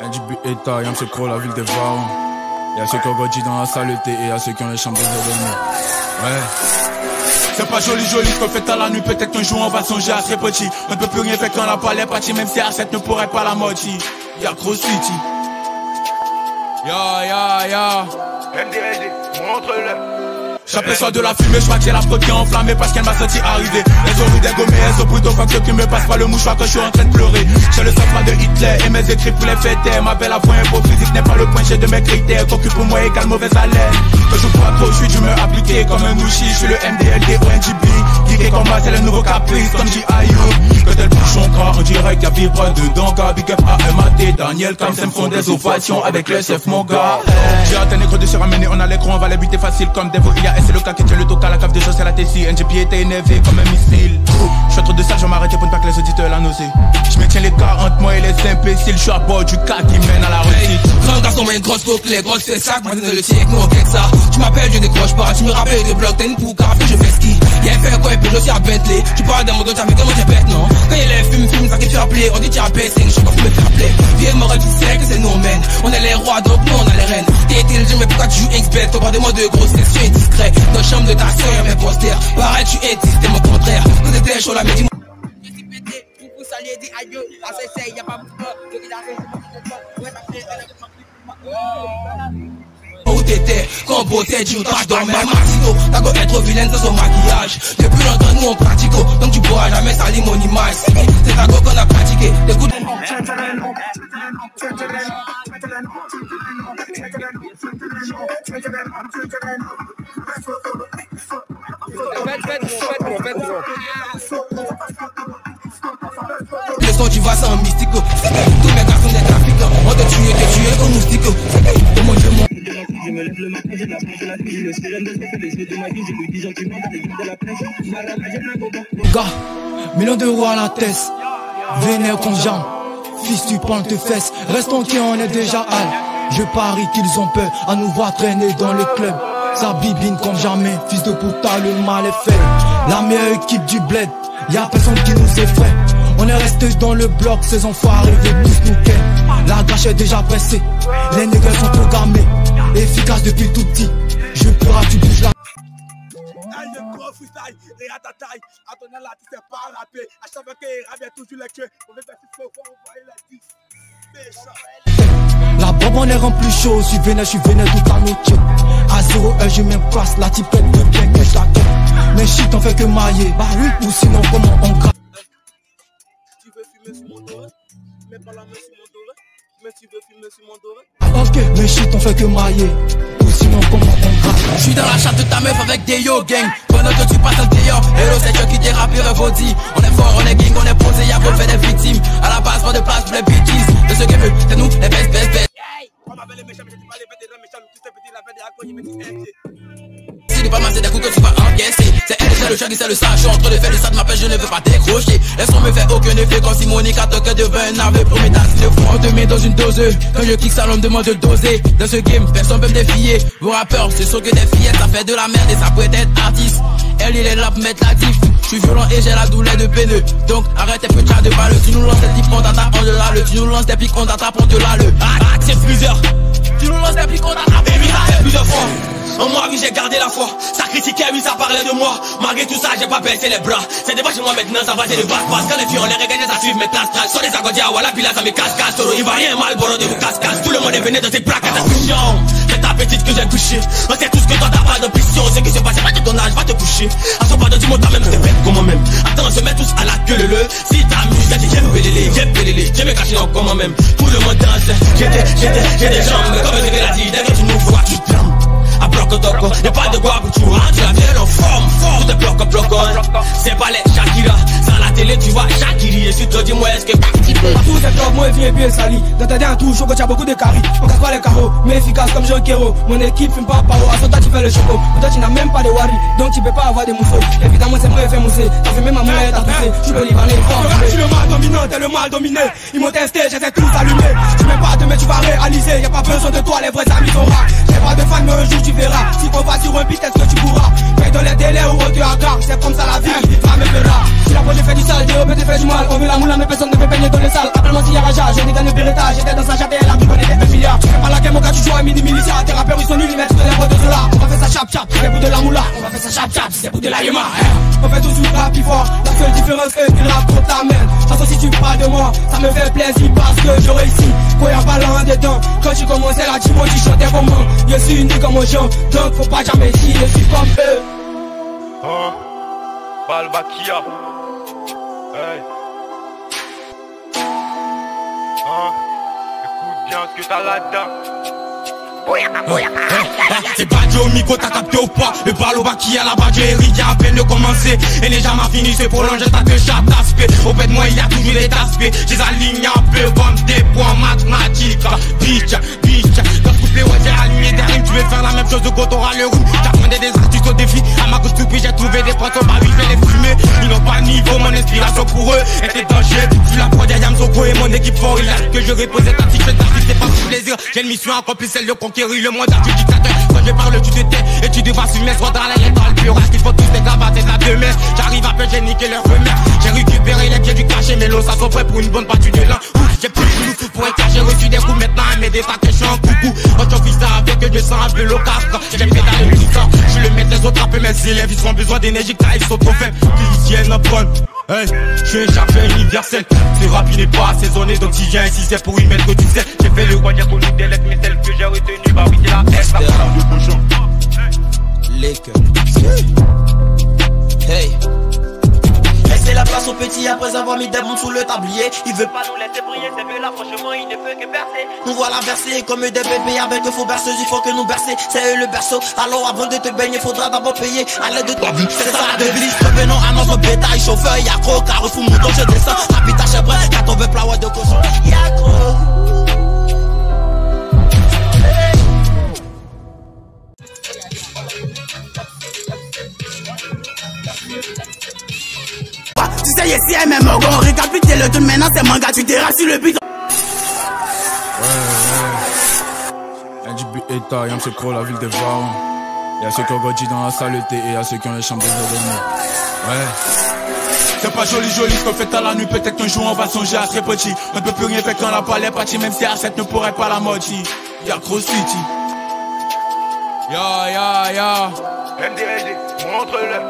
NGB État, y'a M. Crow, la ville des varons. Y'a ceux qui ont grandi dans la saleté et y'a ceux qui ont les chambres des événements. Ouais. C'est pas joli ce qu'on fait à la nuit, peut-être qu'un jour on va songer à très petit. On ne peut plus rien faire quand la balle est partie, même si R7 ne pourrait pas la moitié. Y'a Cross City. Ya. MDLD, montre-le. J'aperçois de la fumée, je la fraude qui est enflammée parce qu'elle m'a senti arriver. Elles ont mis des gommées, elles ont pris donc que qui me passe pas le mouchoir quand je suis en train de pleurer. J'ai le sentiment de Hitler et mes écrits pour les fêter. Ma belle avoue un beau physique n'est pas le point G de mes critères. Qu'occupe pour moi égale mauvaise haleine. Que je crois trop, je suis d'humeur appliquée comme un ouchi. Je suis le MDLD ou NGB. Geeké comme moi, c'est le nouveau caprice comme G.I.U. Que tel bouchon car en direct y'a vibre dedans. Car big up à MAT, Daniel comme ça me font des ovations avec le chef mon gars. J'ai atteint les gros de se ramener, on a l'écran, on va les buter facile comme des voyants. Et c'est le cas qui tient le toc à la cave de choses à la Tessie. NGP était énervé comme un missile. Je suis trop de salle, je vais m'arrêter pour ne pas que les auditeurs la nausée. Je me tiens les 40 moi et les imbéciles. Je suis à bord du cas qui mène à la réussite. Grand garçon, mais une grosse boucle, les grosses fesses, sac, maintenant le tic, non, qu'est-ce ça. Tu m'appelles, je décroche pas. Tu me rappelles de bloc, t'as une pouca, après je fais ski. Y'a fait quoi, et puis je suis à Bentley. Tu parles d'un mode, t'as fait comment t'es bête, non. Quand il est film, ça qui te fait appeler. On dit t'y as baissé, je sais pas pour me faire appeler. Vieux morel, tu sais que c'est nous, man. On est les rois, donc nous, on a les reines. T'es intelligent, mais pourquoi tu joues expert? On parle de moi de grosse section indiscret. Dans la chambre de ta soeur, y'a mes posters. Pareil, tu es t'es mon contraire. Quand t'étais chaud là, mais dis-moi. Je suis pété, pour saluer, dis adieu. Là, c'est, y'a pas beaucoup. Où t'étais, quand beauté du temps, je dormais à Maxico. T'as qu'à être vilaine sans son maquillage. Depuis longtemps, nous on pratique. Donc tu pourras jamais salir mon image. C'est ta go qu'on a pratiqué. Écoute. Le son tu vois ça en mystique. Tous mes garçons des trafiquants. On te tue comme moustique. Mon Dieu, mon je me lève le matin, j'ai la planche de la cuisine. Le sirène de ce fait les yeux de ma vie. Je lui dis gentiment, t'es de la planche. Gars, millions d'euros à la tête. Vénère qu'on jambe. Fils, tu prends tes fesses. Restons qui on est déjà hal. Je parie qu'ils ont peur à nous voir traîner dans le club. Ça bibine comme jamais. Fils de putain, le mal est fait. La meilleure équipe du bled. Y'a personne qui nous effraie. On est resté dans le bloc, ces enfoirés veulent tous nous ken. La gâche est déjà pressée, les nègres sont programmés. Efficace depuis tout petit, je pourras tu bouges là. Aïe, le gros freestyle, les ratatailles. À ton là, tu sais pas rapper. À chaque fois qu'il revient toujours les queues. On veut faire ce qu'on voit, on va la 10. La bombe on est rempli chaud, je suis vénère toute la noche. À 0-1 je m'impasse, la tipette de bien que je la quitte. Mais shit on fait que mailler, bah oui, ou sinon comment on gratte. Tu veux filmer sur mon dos, mets pas la main sur mon dos, mais tu veux filmer sur mon dos. Ok, mais shit on fait que mailler, ou sinon comment on gratte. Je suis dans la chatte de ta meuf avec des yo gang. Pendant que tu passes un délire, hello c'est toi qui t'es rappé revaudi. On est fort, on est gang, on est posé, y'a pour faire des victimes. À la base, pas de place pour les bitches. De ce game, c'est nous, les best. On m'appelle les méchants, mais je dis pas les bêtes des méchants. Tu sais petit, la bête des accords, il met du Si tu pas mal, c'est des coups que tu vas encaisser. C'est elle, c'est le chat qui c'est le sage. Je suis en train de faire le ça de ma pêche, je ne veux pas décrocher. Laisse-moi me faire aucun effet comme si Monica toque devant un navet pour mes tasses de fond. On te met dans une doseuse. Quand je kick ça, l'on me demande de doser. Dans ce game, personne peut me défier. Vos rappeurs, ce sont que des fillettes, ça fait de la merde et ça pourrait être artiste. Elle, il est là pour mettre l'actif. Je suis violent et j'ai la douleur de peineux. Donc arrête tes petits de balle. Tu nous lances des types, on t'attrape, on te l'a le. Tu nous lances des pics, on t'attrape, on te l'a le. C'est plusieurs. Tu nous lances des pics, on t'attrape, et ça fait plusieurs fois. En moi, oui, j'ai gardé la foi. Ça critiquait, oui, ça parlait de moi. Malgré tout ça, j'ai pas baissé les bras. C'est des chez moi maintenant, ça va, c'est le basse-passe. Quand les filles, on les regagne, ça suit mes classes. Sur les agodia, voilà, puis là, ça me casse-casse. Toro, il va rien mal, boro de casse-casse. Tout le monde est venu dans ces plaques à ta mission. C'est ta petite que j'ai couché. On sait tout ce que toi, t'as pas d'ambition. Ce qui se passe, c'est pas de ton âge, va te coucher. À son pas de dis-moi, toi-même, t'es bête comme moi-même. Attends, on se met tous à la queue, le. Si t'amuses, y'a des pelélé. J'ai me caché encore moi-même. Tout le monde danse. J'ai des jambes. Comme je l'ai dit, dès que tu nous vois, tu trembles. À bloc-toco, y'a pas de quoi pour tu rentres, la vielle en forme, tout est bloc-bloc, c'est pas les Shakira, sans la télé tu vois Shakiri, et si tu dis moi est-ce que tu peux. Tous ces blocs, moi viens bien sali, dans ta dernière touche, on beaucoup de caries, on casse pas les carreaux, mais efficace comme Jean Kero, mon équipe fume pas paro, à son temps tu fais le choco, toi tu n'as même pas de wari, donc tu peux pas avoir des mousseaux, évidemment c'est moi qui fais mousser, ça fait même à moi t'as poussé, je suis le Libanais fort. Je suis le mal dominant, t'es le mal dominé, ils m'ont testé, j'essaie tous allumé, tu mets pas de mais tu vas réaliser, y'a pas besoin de toi, les vrais amis sont rares, j'ai pas de fan mais un jour tu verras. Si on va sur un beat, est-ce que tu pourras? Mais dans les délais où on te agarre, c'est comme ça la vie, ça me verra. Si la j'ai fait du sale, DOP te fait du mal. On veut la moula, mais personne ne peut peigner dans les salles. Appelle-moi si y'a Raja, je n'ai gagné Beretta. J'étais dans sa chatte et elle a pu connaître des milliards. Tu fais pas la game, mon gars, tu joues à mini militia. Tes rappeurs, ils sont nuls, ils mettent de lèvres de Zola. On va faire ça chap chap, c'est pour de la moula. On va faire ça chap chap, c'est pour de la yema. On fait tout sous rap fort. La seule différence, eux, ils rappe contre la merde. De toute façon, si tu parles de moi, ça me fait plaisir parce que je réussis. Quand y'a pas l'un dedans, quand tu commençais la team, tu chantais comment. Je suis unique comme gens, donc faut pas jamais dire, je suis comme eux. Balbakia. Hey. Écoute bien ce que t'as là-dedans. C'est pas Joe Miko, t'as capté ou pas? Le Baloba qui a la bas Jerry qui a à peine de commencer. Et les jamais fini, c'est pour l'ange, t'as que chaque aspect. Au fait de moi, il y a toujours des aspects. J'ai aligné un peu comme des points mathématiques. Bitch, dans ce couplet, ouais, j'ai aligné des rimes. Tu veux faire la même chose quand t'auras le roux. J'attendais des artistes au défi. À ma cause j'ai trouvé des points, bah oui, je vais les fumer. Ils n'ont pas de niveau, mon inspiration pour eux était dangereux. Je suis la prod, y'a Yamsoko et mon équipe fort. Il a que je reposais ta petite c'est pas pour plaisir. J'ai une mission accomplie, celle de conquérir le monde du dictateur. Quand je parle, tu te tais et tu devras suivre mes ordres à la lettre dans le bureau. Qu'il faut tous des gabats, c'est la demain. J'arrive à peu, j'ai niqué leur remède. J'ai récupéré les pieds du cachet, mais l'eau, ça sont prêts pour une bonne partie de l'an. J'ai plus de loup pour être j'ai reçu des coups maintenant, mais des sacs que je suis en coucou. Quand tu fais ça avec eux, je sens un peu le casque. J'ai pédalé le sang, je le mets des autres un peu, mes élèves, ils ont besoin d'énergie, car ils sont trop faibles. Ils viennent en prendre. Hey, je suis un chargeur universel. Ce rap il n'est pas assaisonné, donc si viens ici c'est pour y mettre que tu sais. J'ai fait le roi diaconique des lettres, mais celle que j'ai retenue, bah oui c'est la tête, la parole de cochon. Les cœurs. Hey. Laissez la place aux petits après avoir mis des bombes sous le tablier. Il veut pas nous laisser briller, c'est que là franchement il ne peut que percer. Nous voilà versés comme des bébés avec de faux berceuses. Il faut que nous bercer, c'est eux le berceau. Alors avant de te baigner, faudra d'abord payer à l'aide de ta vie. C'est ça la devise. Revenons à notre bétail, chauffeur, y'a gros, carrefour, mouton, je descends. Habitat chez bref, 80 plats de cochon. Y'a gros. Tu sais, ici, même on récapitule le tout maintenant, c'est manga, tu t'es sur le beat. Ouais. NGB Eta, Yam Sekro, la ville des varons. Y'a ceux qui ont grandi dans la saleté et y'a ceux qui ont les chambres des ordonnés. Ouais. C'est pas joli ce qu'on fait à la nuit, peut-être qu'un jour on va songer à très petit. On ne peut plus rien faire quand la balle est partie, même si à 7 ne pourrait pas la moitié. Y'a Cross City. Ya. MDLD, montre-le.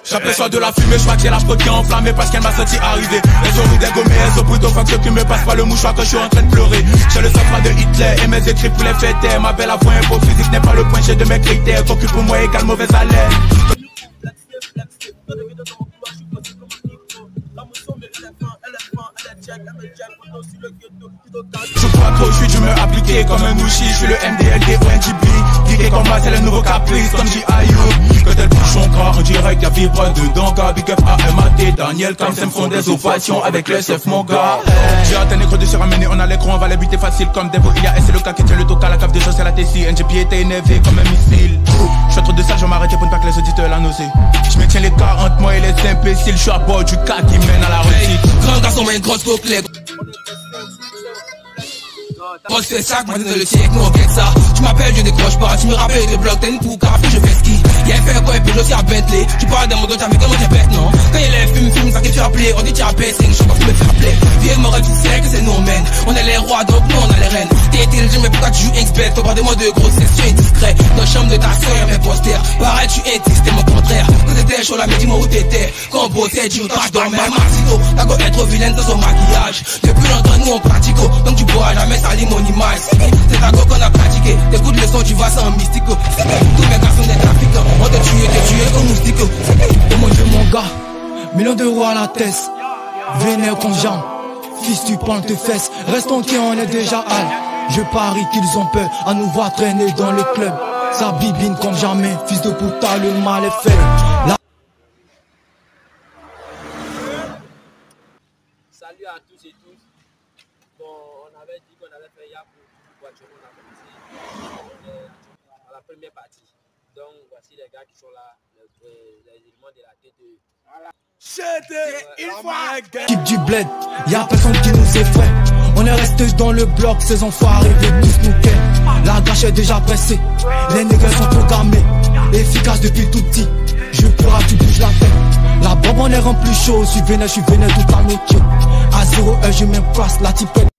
J'aperçois de la fumée, je crois que c'est la fraude qui est enflammée parce qu'elle m'a senti arriver. Elles ont eu des gommées, elles ont plutôt fuck ceux qui me passent pas le mouchoir quand je suis en train de pleurer. J'ai le sacre de Hitler et mes écrits pour les fêter. Ma belle avoue info physique n'est pas le point, j'ai de mes critères. T'occupe pour moi égale mauvaise haleine. Je crois trop, je suis d'humeur appliquée comme un ouchi. Je suis le MDLD ou NGB. Piqué comme moi, c'est le nouveau caprice comme J.I.U. Que tel bouchon car en direct, y'a vibre dedans. Car big up à MAT, Daniel Kamsem font des ovations avec le chef mon gars. J'ai atteint les gros de se ramener, on a l'écran, on va les buter facile comme Devo. Il y a S et le cas qui tient le toca, la cave de choses c'est la Tessie. NGB était énervé comme un missile. Je suis trop de ça, je vais m'arrêter pour ne pas que les auditeurs la nausée. Je me tiens les 40 moi et les imbéciles. Je suis à bord du cas qui mène à la réussite. Grand garçon, mais une grosse coquelette. Grosse fait sac, moi dans le siècle, nous on fait ça. Tu m'appelles, je décroche pas, tu me rappelles de bloc, t'as une pouca, après je fais ski. Y'a fait quoi et puis je suis à Bentley. Tu parles d'un mode, t'as vu comment t'es bête, non? Quand il est film, ça qui tu appelé, on dit tu as baissé, je sais pas si me faire play. Vieux moral, tu sais que c'est nous mène. On est les rois, donc nous on a les reines. T'es intelligent, mais pourquoi tu joues expert? T'as pas de moi de grossesse, tu es discret. Dans la chambre de ta soeur, y'a mes posters. Pareil, tu es c'était mon contraire. Quand t'étais chaud là, mais dis-moi où t'étais. Quand on bossait, tu je dormais à Martino. T'as qu'à être vilaine dans son maquillage. Depuis longtemps, nous on pratique, donc tu pourras jamais salir mon image. C'est ta go qu'on a pratiqué. T'écoutes le son, tu vois ça en mystique. Tous mes garçons des trafiquants. On te tué comme moustique. Oh mon Dieu mon gars, millions d'euros à la tête. Vénère qu'on jambe. Fils tu prends tes fesses. Restons qui on est déjà hal. Je parie qu'ils ont peur à nous voir traîner dans les clubs. Ça bibine comme jamais. Fils de putain, le mal est fait. Salut à tous et tous. Bon, on avait dit qu'on allait faire Yap pour voiture. On a commencé à la première partie. Donc, voici les gars qui sont là, les éléments de la tête. Voilà. Équipe du bled, y'a personne qui nous effraie. On est resté dans le bloc, ces enfoirés veulent tous nous ken. La gâche est déjà pressée, les nègres sont programmés, efficaces depuis tout petit. Je pleure à tu bouges la tête. La bombe en est remplie chaud, je suis vénère tout en métier. À 0 heure je m'implace, la typette